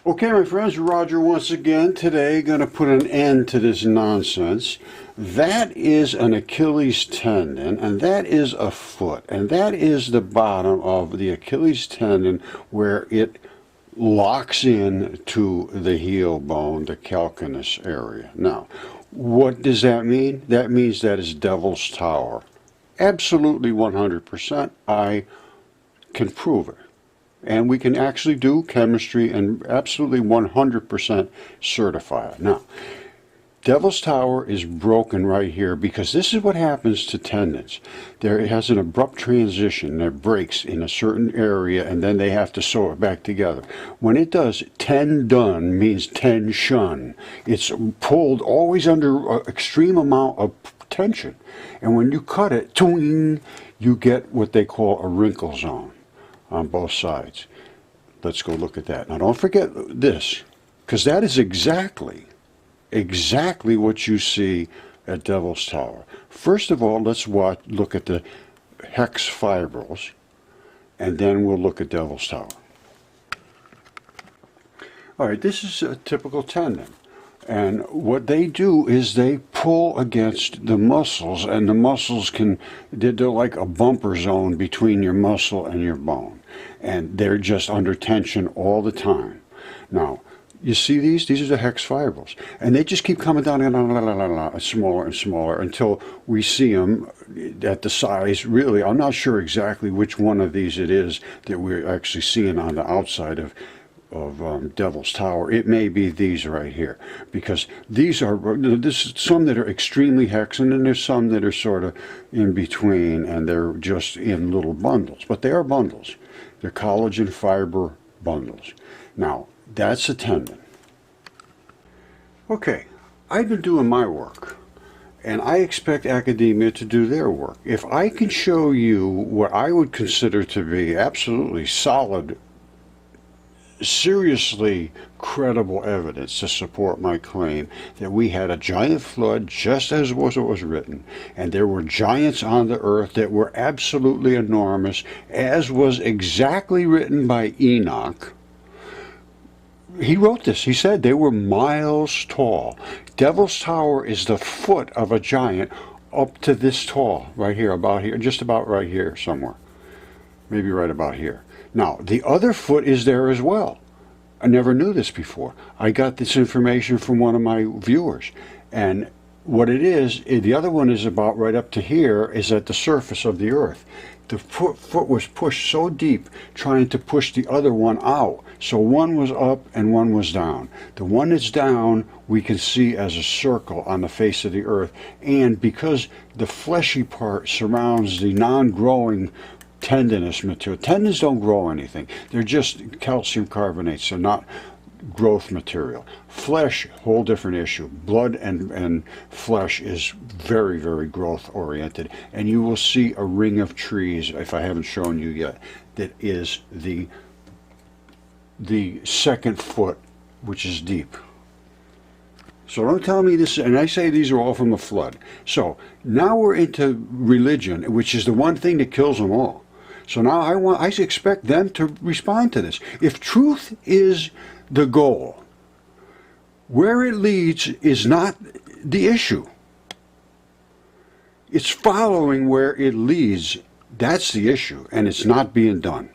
Okay, my friends, Roger once again. Today, going to put an end to this nonsense. That is an Achilles tendon, and that is a foot, and that is the bottom of the Achilles tendon where it locks in to the heel bone, the calcaneus area. Now, what does that mean? That means that is Devil's Tower. Absolutely 100%. I can prove it. And we can actually do chemistry and absolutely 100% certify it. Now, Devil's Tower is broken right here because this is what happens to tendons. It has an abrupt transition that breaks in a certain area and then they have to sew it back together. When it does, tendon means tension. It's pulled always under an extreme amount of tension. And when you cut it, twing, you get what they call a wrinkle zone on both sides. Let's go look at that. Now don't forget this, because that is exactly what you see at Devil's Tower. First of all, let's look at the Hex Fibrils, and then we'll look at Devil's Tower. Alright, this is a typical tendon. And what they do is they pull against the muscles, and the muscles they're like a bumper zone between your muscle and your bone. And they're just under tension all the time. Now, you see these? These are the Hex Fibrils. And they just keep coming down smaller and smaller until we see them at the size. Really, I'm not sure exactly which one of these it is that we're actually seeing on the outside of Devil's Tower. It may be these right here, because these are some that are extremely hexen, and there's some that are sort of in between, and they're just in little bundles. But they are bundles. They're collagen fiber bundles. Now, that's a tendon. Okay, I've been doing my work, and I expect academia to do their work. If I can show you what I would consider to be absolutely solid, seriously credible evidence to support my claim that we had a giant flood just as it was written, and there were giants on the earth that were absolutely enormous, as was exactly written by Enoch. He wrote this. He said they were miles tall. Devil's Tower is the foot of a giant up to this tall, right here, about here, just about right here somewhere. Maybe right about here. Now, the other foot is there as well. I never knew this before. I got this information from one of my viewers. And what it is, the other one is about right up to here, is at the surface of the earth. The foot was pushed so deep trying to push the other one out. So one was up and one was down. The one that's down we can see as a circle on the face of the earth. And because the fleshy part surrounds the non-growing tendinous material. Tendons don't grow anything. They're just calcium carbonates. They're not growth material. Flesh, whole different issue. Blood and flesh is very, very growth oriented. And you will see a ring of trees, if I haven't shown you yet, that is the second foot, which is deep. So don't tell me this, and I say these are all from the flood. So now we're into religion, which is the one thing that kills them all. So now I expect them to respond to this. If truth is the goal, where it leads is not the issue. It's following where it leads. That's the issue, and it's not being done.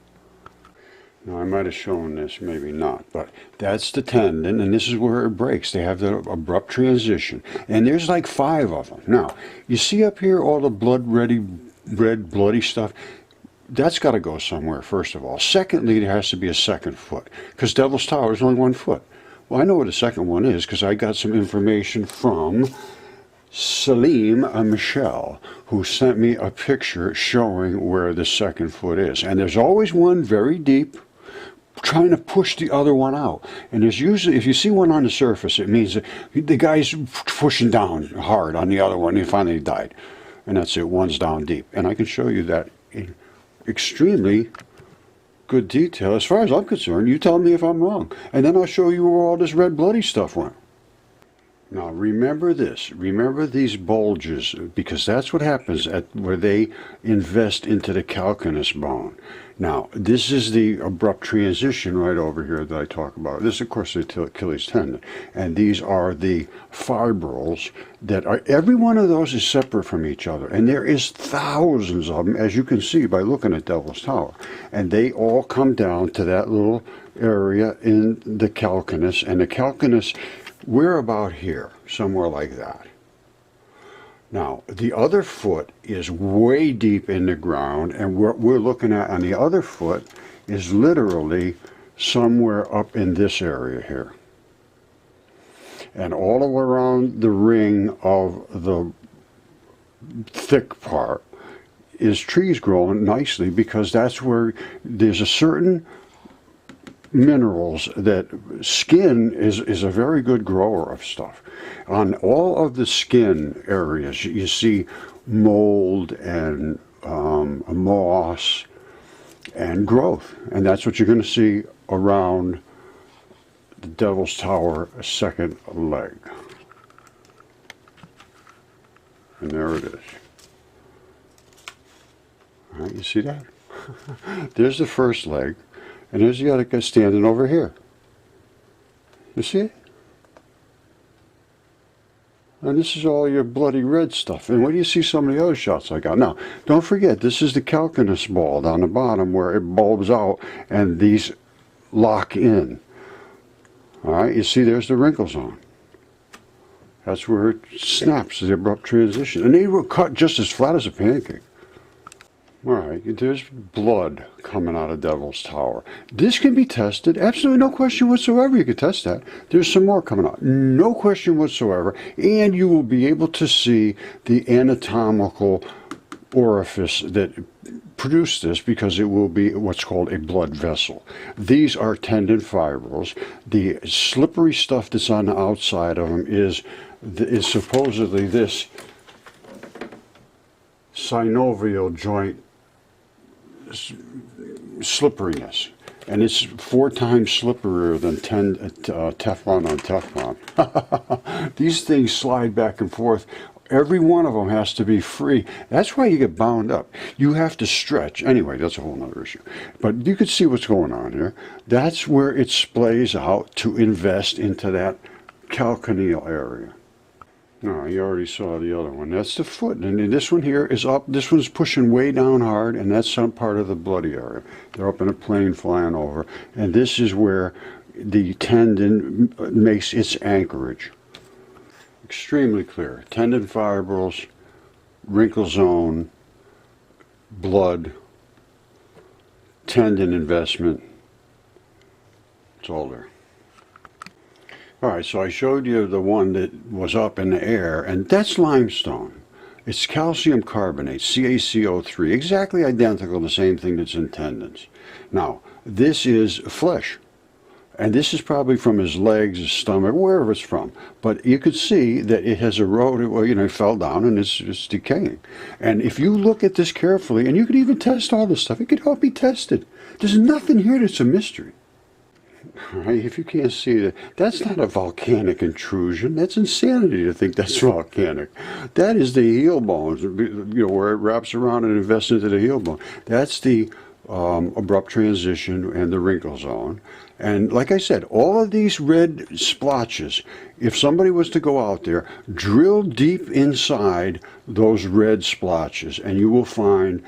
Now, I might have shown this, maybe not, but that's the tendon, and this is where it breaks. They have the abrupt transition, and there's like 5 of them. Now, you see up here all the red, bloody stuff? That's got to go somewhere, first of all. Secondly, there has to be a second foot, because Devil's Tower is only 1 foot. Well, I know what the second one is, because I got some information from Salim Michelle, who sent me a picture showing where the second foot is. And there's always one very deep, trying to push the other one out. And there's usually, if you see one on the surface, it means that the guy's pushing down hard on the other one, and he finally died. And that's it, one's down deep. And I can show you that in extremely good detail. As far as I'm concerned, you tell me if I'm wrong, and then I'll show you where all this red bloody stuff went. Now remember this, remember these bulges, because that's what happens at where they invest into the calcaneus bone. Now this is the abrupt transition right over here that I talk about. This of course is the Achilles tendon, and these are the fibrils that are, every one of those is separate from each other, and there is thousands of them, as you can see by looking at Devil's Tower, and they all come down to that little area in the calcaneus, and the calcaneus, we're about here, somewhere like that. Now, the other foot is way deep in the ground, and what we're looking at on the other foot is literally somewhere up in this area here. And all around the ring of the thick part is trees growing nicely, because that's where there's a certain minerals that skin is a very good grower of stuff. On all of the skin areas you see mold and moss and growth, and that's what you're going to see around the Devil's Tower second leg. And there it is. All right, you see that? There's the first leg. And there's the other guy standing over here. You see it? And this is all your bloody red stuff. And where do you see some of the other shots I got? Now, don't forget, this is the calcaneus ball down the bottom where it bulbs out and these lock in. All right, you see there's the wrinkle zone. That's where it snaps, the abrupt transition. And they were cut just as flat as a pancake. All right, there's blood coming out of Devil's Tower. This can be tested, absolutely no question whatsoever. You can test that. There's some more coming out, no question whatsoever, and you will be able to see the anatomical orifice that produced this, because it will be what's called a blood vessel. These are tendon fibrils. The slippery stuff that's on the outside of them is supposedly this synovial joint slipperiness, and it's 4 times slipperier than Teflon on Teflon. These things slide back and forth. Every one of them has to be free. That's why you get bound up. You have to stretch. Anyway, that's a whole other issue. But you can see what's going on here. That's where it splays out to invest into that calcaneal area. No, you already saw the other one. That's the foot. And this one here is up. This one's pushing way down hard, and that's some part of the bloody area. They're up in a plane flying over. And this is where the tendon makes its anchorage. Extremely clear. Tendon fibrils, wrinkle zone, blood, tendon investment. It's all there. All right, so I showed you the one that was up in the air, and that's limestone. It's calcium carbonate, CaCO3, exactly identical, the same thing that's in tendons. Now, this is flesh, and this is probably from his legs, his stomach, wherever it's from. But you could see that it has eroded, well, it fell down and it's decaying. And if you look at this carefully, and you could even test all this stuff, it could all be tested. There's nothing here that's a mystery. Right? If you can't see that, that's not a volcanic intrusion. That's insanity to think that's volcanic. That is the heel bones, where it wraps around and invests into the heel bone. That's the abrupt transition and the wrinkle zone. And like I said, all of these red splotches, if somebody was to go out there, drill deep inside those red splotches, and you will find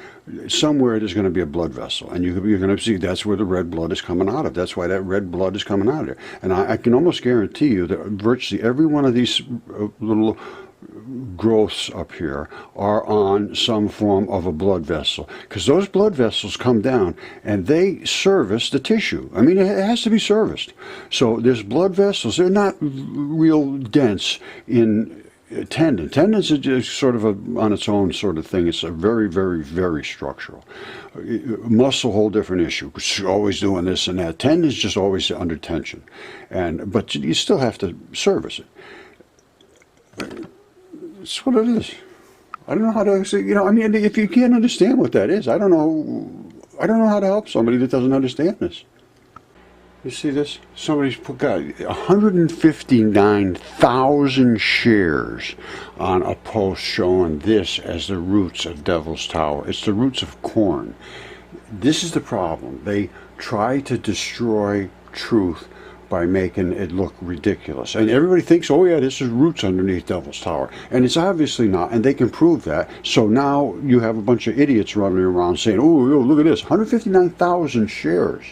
somewhere there's going to be a blood vessel. And you're going to see that's where the red blood is coming out of. That's why that red blood is coming out of there. And I can almost guarantee you that virtually every one of these little growths up here are on some form of a blood vessel, because those blood vessels come down and they service the tissue. I mean, it has to be serviced. So there's blood vessels. They're not real dense in tendon. Tendons are just sort of on its own sort of thing. It's a very, very, very structural. Muscle, whole different issue. It's always doing this and that. Tendon's just always under tension, but you still have to service it. It's what it is. I don't know how to say, if you can't understand what that is, I don't know how to help somebody that doesn't understand this. You see this? Somebody's got 159,000 shares on a post showing this as the roots of Devil's Tower. It's the roots of corn. This is the problem. They try to destroy truth by making it look ridiculous. And everybody thinks, oh yeah, this is roots underneath Devil's Tower. And it's obviously not, and they can prove that. So now you have a bunch of idiots running around saying, oh, yo, look at this, 159,000 shares.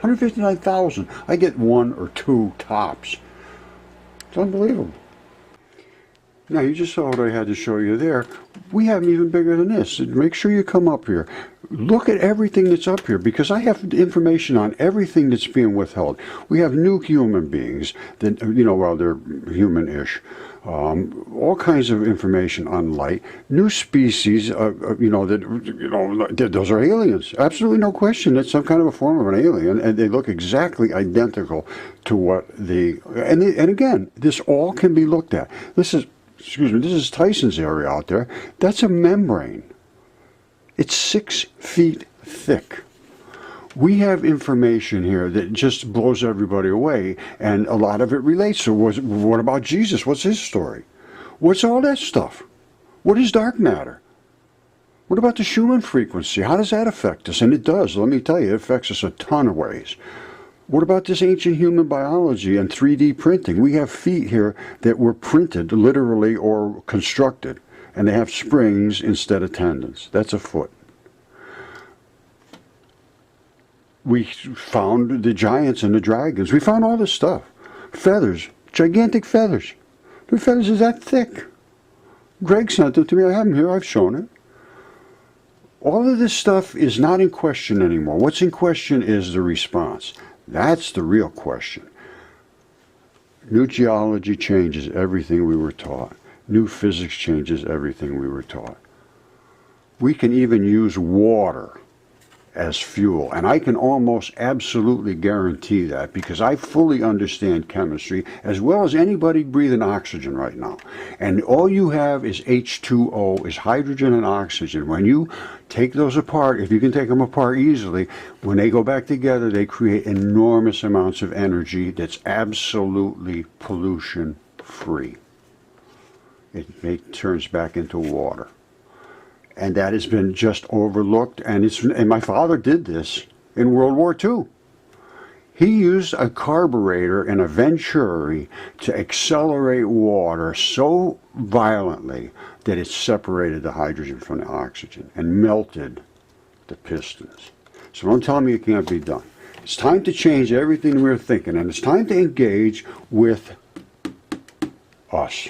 159,000. I get 1 or 2 tops. It's unbelievable. Now, you just saw what I had to show you there. We have them even bigger than this. Make sure you come up here. Look at everything that's up here, because I have information on everything that's being withheld. We have new human beings that, well, they're human-ish. All kinds of information on light, new species, that those are aliens. Absolutely no question. It's some kind of a form of an alien, and they look exactly identical to what and again, this all can be looked at. This is Tyson's area out there. That's a membrane. It's 6 feet thick. We have information here that just blows everybody away, and a lot of it relates to what about Jesus? What's his story? What's all that stuff? What is dark matter? What about the Schumann frequency? How does that affect us? And it does, let me tell you, it affects us a ton of ways. What about this ancient human biology and 3D printing? We have feet here that were printed literally or constructed, and they have springs instead of tendons. That's a foot. We found the giants and the dragons. We found all this stuff. Feathers, gigantic feathers. The feathers is that thick. Greg sent them to me. I have them here. I've shown it. All of this stuff is not in question anymore. What's in question is the response. That's the real question. New geology changes everything we were taught. New physics changes everything we were taught. We can even use water as fuel, and I can almost absolutely guarantee that, because I fully understand chemistry as well as anybody breathing oxygen right now. And all you have is H2O, is hydrogen and oxygen. When you take those apart, if you can take them apart easily, when they go back together, they create enormous amounts of energy that's absolutely pollution free. It turns back into water. And that has been just overlooked, and my father did this in World War II. He used a carburetor in a Venturi to accelerate water so violently that it separated the hydrogen from the oxygen and melted the pistons. So don't tell me it can't be done. It's time to change everything we're thinking, and it's time to engage with us.